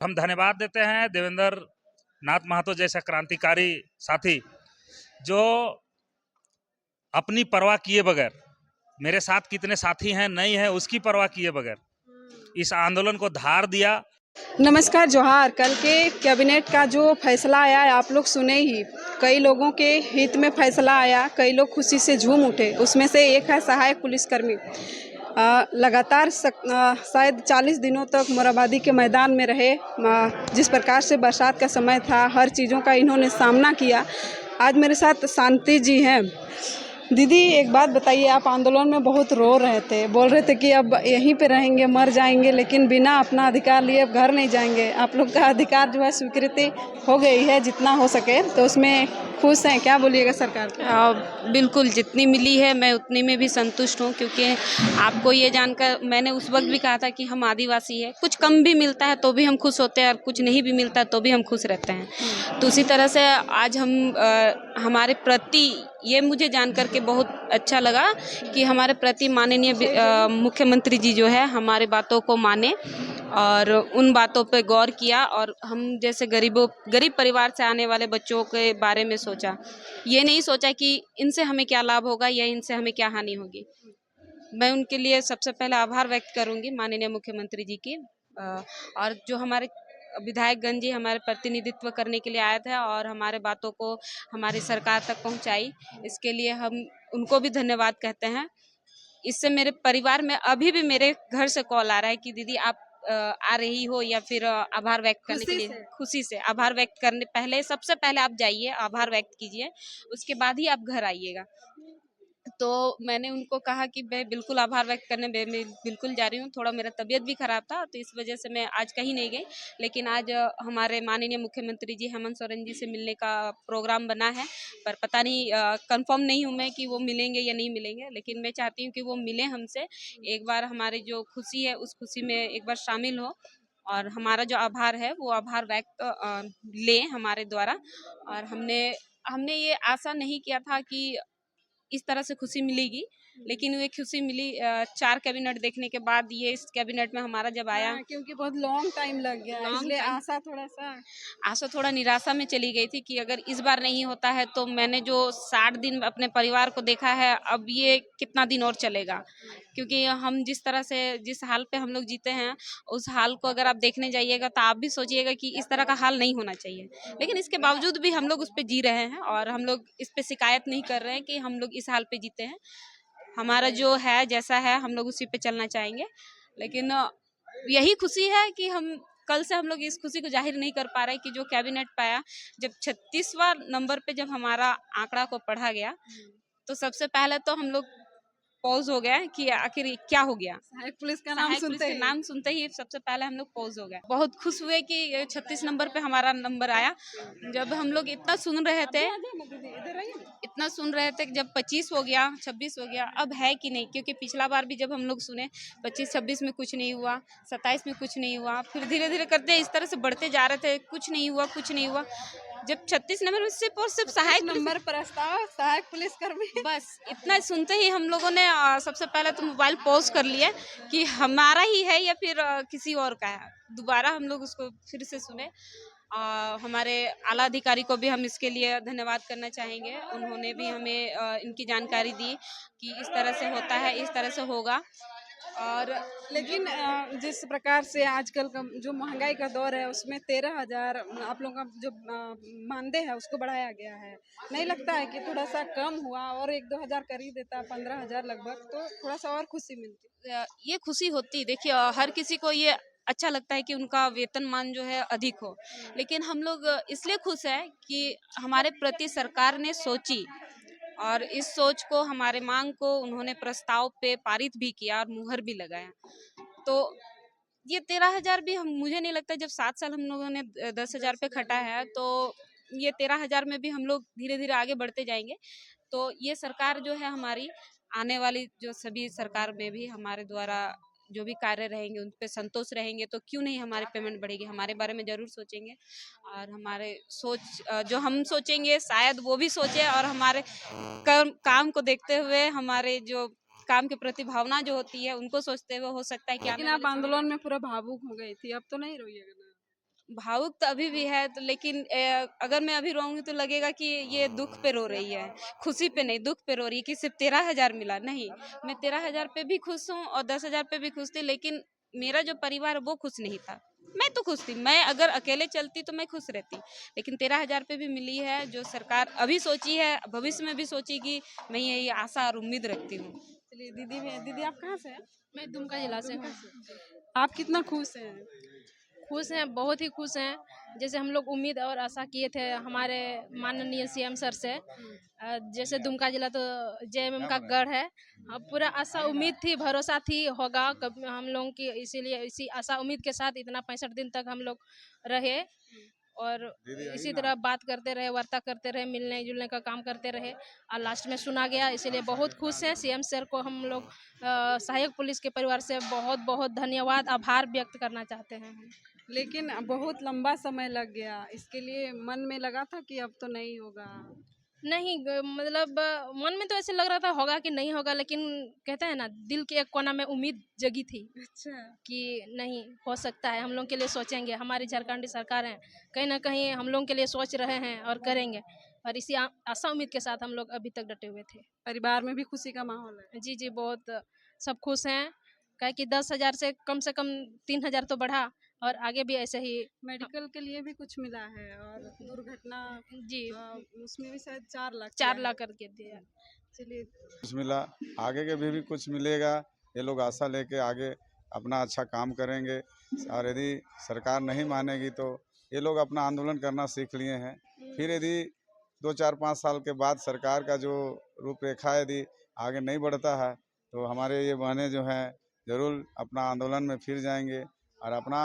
हम धन्यवाद देते हैं देवेंद्र नाथ महतो जैसा क्रांतिकारी साथी जो अपनी परवाह किए बगैर, मेरे साथ कितने साथी हैं नहीं है उसकी परवाह किए बगैर इस आंदोलन को धार दिया। नमस्कार, जोहार। कल के कैबिनेट का जो फैसला आया आप लोग सुने ही। कई लोगों के हित में फैसला आया, कई लोग खुशी से झूम उठे। उसमें से एक है सहायक पुलिसकर्मी। लगातार शायद 40 दिनों तक मोरहाबादी के मैदान में रहे। जिस प्रकार से बरसात का समय था, हर चीज़ों का इन्होंने सामना किया। आज मेरे साथ शांति जी हैं। दीदी, एक बात बताइए, आप आंदोलन में बहुत रो रहे थे, बोल रहे थे कि अब यहीं पे रहेंगे, मर जाएंगे, लेकिन बिना अपना अधिकार लिए अब घर नहीं जाएंगे। आप लोग का अधिकार जो है स्वीकृति हो गई है जितना हो सके, तो उसमें खुश हैं? क्या बोलिएगा सरकार को? बिल्कुल, जितनी मिली है मैं उतनी में भी संतुष्ट हूँ, क्योंकि आपको ये जानकर मैंने उस वक्त भी कहा था कि हम आदिवासी हैं, कुछ कम भी मिलता है तो भी हम खुश होते हैं और कुछ नहीं भी मिलता तो भी हम खुश रहते हैं। तो उसी तरह से आज हम हमारे प्रति ये मुझे जान करके बहुत अच्छा लगा कि हमारे प्रति माननीय मुख्यमंत्री जी जो है हमारे बातों को माने और उन बातों पे गौर किया और हम जैसे गरीब परिवार से आने वाले बच्चों के बारे में सोचा। ये नहीं सोचा कि इनसे हमें क्या लाभ होगा या इनसे हमें क्या हानि होगी। मैं उनके लिए सबसे पहले आभार व्यक्त करूंगी माननीय मुख्यमंत्री जी की। और जो हमारे विधायकगण जी हमारे प्रतिनिधित्व करने के लिए आए थे और हमारे बातों को हमारी सरकार तक पहुंचाई, इसके लिए हम उनको भी धन्यवाद कहते हैं। इससे मेरे परिवार में अभी भी मेरे घर से कॉल आ रहा है कि दीदी आप आ रही हो, या फिर आभार व्यक्त करने के लिए खुशी से आभार व्यक्त करने पहले सबसे पहले आप जाइए, आभार व्यक्त कीजिए, उसके बाद ही आप घर आइएगा। तो मैंने उनको कहा कि मैं बिल्कुल आभार व्यक्त करने मैं बिल्कुल जा रही हूँ। थोड़ा मेरा तबीयत भी खराब था तो इस वजह से मैं आज कहीं नहीं गई, लेकिन आज हमारे माननीय मुख्यमंत्री जी हेमंत सोरेन जी से मिलने का प्रोग्राम बना है, पर पता नहीं कंफर्म नहीं हूँ मैं कि वो मिलेंगे या नहीं मिलेंगे, लेकिन मैं चाहती हूँ कि वो मिले हमसे एक बार, हमारी जो खुशी है उस खुशी में एक बार शामिल हो और हमारा जो आभार है वो आभार व्यक्त लें हमारे द्वारा। और हमने ये आशा नहीं किया था कि इस तरह से खुशी मिलेगी, लेकिन ये खुशी मिली 4 कैबिनेट देखने के बाद। ये इस कैबिनेट में हमारा जब आया, क्योंकि बहुत लॉन्ग टाइम लग गया, इसलिए आशा थोड़ा निराशा में चली गई थी कि अगर इस बार नहीं होता है तो मैंने जो 60 दिन अपने परिवार को देखा है, अब ये कितना दिन और चलेगा। क्योंकि हम जिस तरह से जिस हाल पे हम लोग जीते हैं उस हाल को अगर आप देखने जाइएगा तो आप भी सोचिएगा कि इस तरह का हाल नहीं होना चाहिए, लेकिन इसके बावजूद भी हम लोग उस पर जी रहे हैं और हम लोग इस पे शिकायत नहीं कर रहे हैं कि हम लोग इस हाल पे जीते हैं। हमारा जो है जैसा है हम लोग उसी पे चलना चाहेंगे। लेकिन यही खुशी है कि हम कल से हम लोग इस खुशी को जाहिर नहीं कर पा रहे कि जो कैबिनेट पाया, जब 36वां नंबर पे जब हमारा आंकड़ा को पढ़ा गया तो सबसे पहले तो हम लोग पॉज हो गया कि आखिर क्या हो गया। सहायक पुलिस का सहायक पुलिस के नाम सुनते ही सबसे पहले हम लोग पॉज हो गए। बहुत खुश हुए कि 36 नंबर पे हमारा नंबर आया। जब हम लोग इतना सुन रहे थे जब 25 हो गया, 26 हो गया, अब है कि नहीं, क्योंकि पिछला बार भी जब हम लोग सुने 25-26 में कुछ नहीं हुआ, 27 में कुछ नहीं हुआ, फिर धीरे धीरे करते इस तरह से बढ़ते जा रहे थे, कुछ नहीं हुआ कुछ नहीं हुआ। जब 36 नंबर में सिर्फ और सिर्फ सहायक नंबर प्रस्ताव सहायक पुलिसकर्मी, बस इतना सुनते ही हम लोगों ने सबसे पहले तो मोबाइल पॉज कर लिए कि हमारा ही है या फिर किसी और का है। दोबारा हम लोग उसको फिर से सुने। हमारे आला अधिकारी को भी हम इसके लिए धन्यवाद करना चाहेंगे। उन्होंने भी हमें इनकी जानकारी दी कि इस तरह से होता है, इस तरह से होगा। और लेकिन जिस प्रकार से आजकल का जो महंगाई का दौर है उसमें 13,000 आप लोगों का जो मानदेय है उसको बढ़ाया गया है। नहीं लगता है कि थोड़ा सा कम हुआ और 1-2 हज़ार कर ही देता, 15,000 लगभग, तो थोड़ा सा और खुशी मिलती? ये खुशी होती, देखिए हर किसी को ये अच्छा लगता है कि उनका वेतनमान जो है अधिक हो, लेकिन हम लोग इसलिए खुश हैं कि हमारे प्रति सरकार ने सोची और इस सोच को, हमारे मांग को उन्होंने प्रस्ताव पे पारित भी किया और मुहर भी लगाया। तो ये 13,000 भी, हम मुझे नहीं लगता, जब 7 साल हम लोगों ने 10,000 पे खटा है तो ये 13,000 में भी हम लोग धीरे धीरे आगे बढ़ते जाएंगे। तो ये सरकार जो है हमारी, आने वाली जो सभी सरकार में भी हमारे द्वारा जो भी कार्य रहेंगे उन पे संतोष रहेंगे, तो क्यों नहीं हमारी पेमेंट बढ़ेगी। हमारे बारे में जरूर सोचेंगे और हमारे सोच जो हम सोचेंगे शायद वो भी सोचे, और हमारे काम को देखते हुए, हमारे जो काम के प्रति भावना जो होती है उनको सोचते हुए हो सकता है कि लेकिन आप आंदोलन में पूरा भावुक हो गई थी, अब तो नहीं रोइएगा ना? भावुक तो अभी भी है तो, लेकिन अगर मैं अभी रोऊंगी तो लगेगा कि ये दुख पे रो रही है, खुशी पे नहीं, दुख पे रो रही है कि सिर्फ 13,000 मिला। नहीं, मैं 13,000 पे भी खुश हूँ और 10,000 पे भी खुश थी, लेकिन मेरा जो परिवार है वो खुश नहीं था। मैं तो खुश थी, मैं अगर अकेले चलती तो मैं खुश रहती, लेकिन 13,000 पे भी मिली है जो सरकार अभी सोची है, भविष्य में भी सोचेगी। मैं यही आशा और उम्मीद रखती हूँ। चलिए दीदी आप कहाँ से हैं? मैं दुमका जिला से हूँ। आप कितना खुश हैं? खुश हैं, बहुत ही खुश हैं। जैसे हम लोग उम्मीद और आशा किए थे हमारे माननीय सीएम सर से। जैसे दुमका जिला तो जेएमएम का गढ़ है। पूरा आशा उम्मीद थी, भरोसा थी होगा कब हम लोगों की, इसीलिए इसी आशा उम्मीद के साथ इतना 65 दिन तक हम लोग रहे और इसी तरह बात करते रहे, वार्ता करते रहे, मिलने जुलने का काम करते रहे और लास्ट में सुना गया, इसीलिए बहुत खुश हैं। सीएम सर को हम लोग सहायक पुलिस के परिवार से बहुत बहुत धन्यवाद, आभार व्यक्त करना चाहते हैं हम। लेकिन बहुत लंबा समय लग गया, इसके लिए मन में लगा था कि अब तो नहीं होगा। नहीं मतलब मन में तो ऐसे लग रहा था होगा कि नहीं होगा, लेकिन कहते हैं ना दिल के एक कोना में उम्मीद जगी थी अच्छा। कि नहीं हो सकता है, हम लोग के लिए सोचेंगे, हमारी झारखंडी सरकार है, कहीं ना कहीं हम लोग के लिए सोच रहे हैं और करेंगे, और इसी आशा उम्मीद के साथ हम लोग अभी तक डटे हुए थे। परिवार में भी खुशी का माहौल है? जी जी, बहुत सब खुश हैं, कहे कि 10,000 से कम 3,000 तो बढ़ा और आगे भी ऐसे ही। मेडिकल के लिए भी कुछ मिला है और दुर्घटना जी उसमें भी शायद 4 लाख 4 लाख करके दिया। चलिए कुछ मिला, आगे के भी कुछ मिलेगा। ये लोग आशा लेके आगे अपना अच्छा काम करेंगे और यदि सरकार नहीं मानेगी तो ये लोग अपना आंदोलन करना सीख लिए हैं। फिर यदि 2-4-5 साल के बाद सरकार का जो रूपरेखा यदि आगे नहीं बढ़ता है तो हमारे ये बहनें जो हैं ज़रूर अपना आंदोलन में फिर जाएंगे और अपना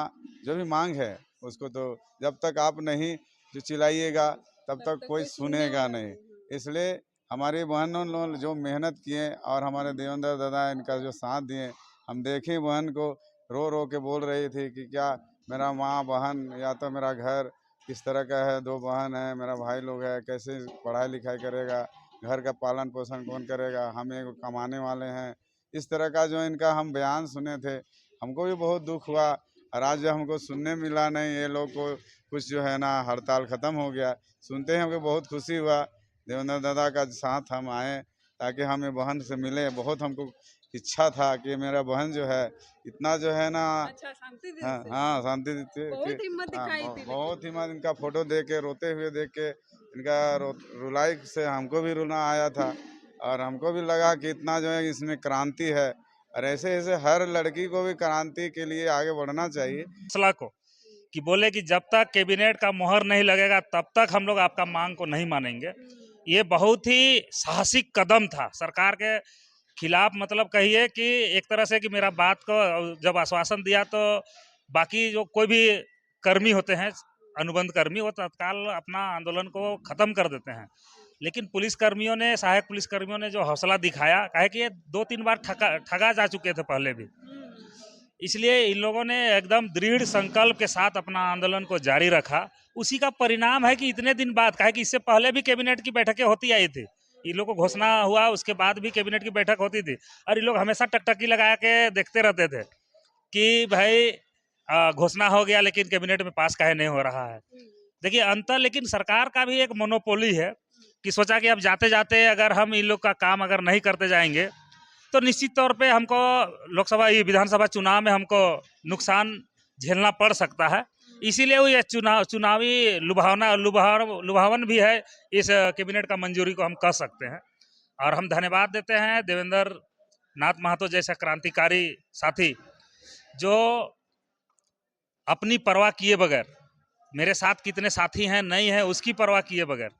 जो भी मांग है उसको तो जब तक आप नहीं जो चिल्लाइएगा तब तक कोई सुनेगा नहीं। इसलिए हमारी बहनों लोग जो मेहनत किए और हमारे देवेंद्र दादा इनका जो साथ दिए, हम देखें बहन को रो रो के बोल रही थी कि क्या मेरा माँ बहन या तो मेरा घर किस तरह का है, 2 बहन है, मेरा भाई लोग है, कैसे पढ़ाई लिखाई करेगा, घर का पालन पोषण कौन करेगा, हम एक कमाने वाले हैं। इस तरह का जो इनका हम बयान सुने थे, हमको भी बहुत दुख हुआ और आज जो हमको सुनने मिला नहीं, ये लोग को कुछ जो है ना हड़ताल ख़त्म हो गया, सुनते ही हमको बहुत खुशी हुआ। देवेंद्र दादा का साथ हम आए ताकि हमें बहन से मिले, बहुत हमको इच्छा था कि मेरा बहन जो है इतना जो है ना अच्छा शांति दिल हाँ से। हाँ शांति देते बहुत हिम्मत दिखाई थी लेकिन। बहुत हिम्मत, इनका फोटो देख के रोते हुए देख के इनका रुलाई से हमको भी रोना आया था और हमको भी लगा कि इतना जो है इसमें क्रांति है और ऐसे ऐसे हर लड़की को भी क्रांति के लिए आगे बढ़ना चाहिए। फैसला को कि बोले कि जब तक कैबिनेट का मोहर नहीं लगेगा तब तक हम लोग आपका मांग को नहीं मानेंगे। ये बहुत ही साहसिक कदम था सरकार के खिलाफ, मतलब कहिए कि एक तरह से कि मेरा बात को जब आश्वासन दिया तो बाकी जो कोई भी कर्मी होते हैं, अनुबंध कर्मी, वो तत्काल अपना आंदोलन को ख़त्म कर देते हैं। लेकिन पुलिस कर्मियों ने, सहायक पुलिस कर्मियों ने जो हौसला दिखाया, कहे कि ये 2-3 बार ठगा जा चुके थे पहले भी, इसलिए इन लोगों ने एकदम दृढ़ संकल्प के साथ अपना आंदोलन को जारी रखा। उसी का परिणाम है कि इतने दिन बाद, कहे कि इससे पहले भी कैबिनेट की बैठकें होती आई थी, इन लोगों को घोषणा हुआ उसके बाद भी कैबिनेट की बैठक होती थी और इन लोग हमेशा टकटकी लगा के देखते रहते थे कि भाई घोषणा हो गया लेकिन कैबिनेट में पास काहे नहीं हो रहा है। देखिए अंतर, लेकिन सरकार का भी एक मोनोपोली है कि सोचा कि अब जाते जाते अगर हम इन लोग का काम अगर नहीं करते जाएंगे तो निश्चित तौर पे हमको लोकसभा विधानसभा चुनाव में हमको नुकसान झेलना पड़ सकता है। इसीलिए वो ये चुनावी लुभावन भी है इस कैबिनेट का मंजूरी को हम कह सकते हैं। और हम धन्यवाद देते हैं देवेंद्र नाथ महतो जैसा क्रांतिकारी साथी जो अपनी परवाह किए बगैर, मेरे साथ कितने साथी हैं नहीं है उसकी परवाह किए बगैर